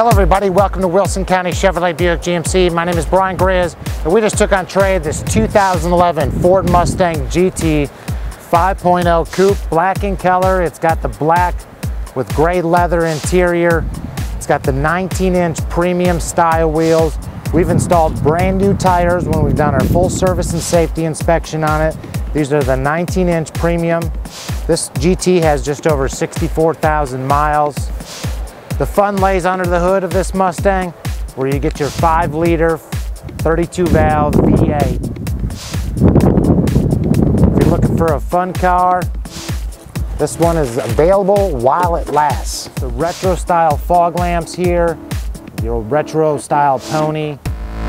Hello everybody, welcome to Wilson County Chevrolet Buick GMC. My name is Brian Grizz, and we just took on trade this 2011 Ford Mustang GT 5.0 Coupe, black in color. It's got the black with gray leather interior. It's got the 19-inch premium style wheels. We've installed brand new tires when we've done our full service and safety inspection on it. These are the 19-inch premium. This GT has just over 64,000 miles. The fun lays under the hood of this Mustang, where you get your 5-liter 32-valve V8. If you're looking for a fun car, this one is available while it lasts. The retro style fog lamps here, your retro style Tony.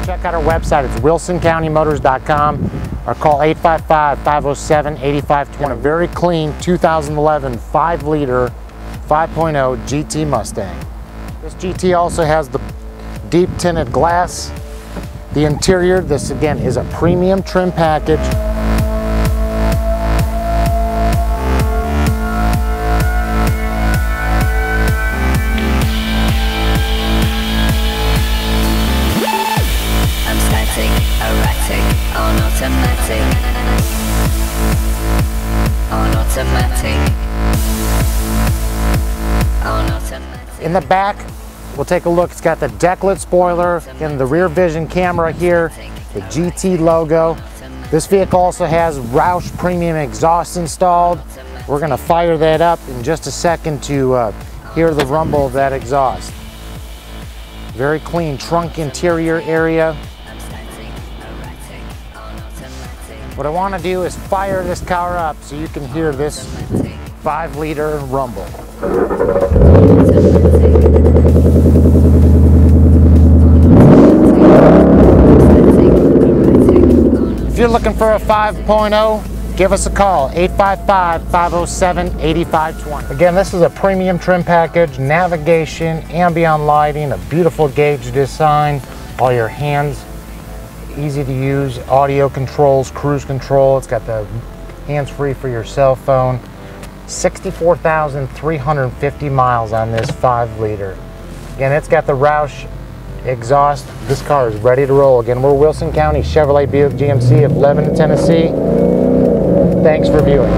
Check out our website, it's wilsoncounty.motors.com, or call 855-507-8520. A very clean 2011 5-liter 5.0 GT Mustang. This GT also has the deep tinted glass. The interior, this again is a premium trim package. I'm static, erratic, on automatic. On automatic. In the back, we'll take a look. It's got the decklit spoiler and the rear vision camera here, the GT logo. This vehicle also has ROUSH premium exhaust installed. We're going to fire that up in just a second to hear the rumble of that exhaust. Very clean trunk interior area. What I want to do is fire this car up so you can hear this 5-liter rumble. If you're looking for a 5.0, give us a call, 855-507-8520. Again, this is a premium trim package, navigation, ambient lighting, a beautiful gauge design, all your hands, easy to use, audio controls, cruise control. It's got the hands-free for your cell phone. 64,350 miles on this 5-liter. Again, it's got the ROUSH exhaust. This car is ready to roll. Again, we're Wilson County Chevrolet Buick GMC of Lebanon, Tennessee. Thanks for viewing.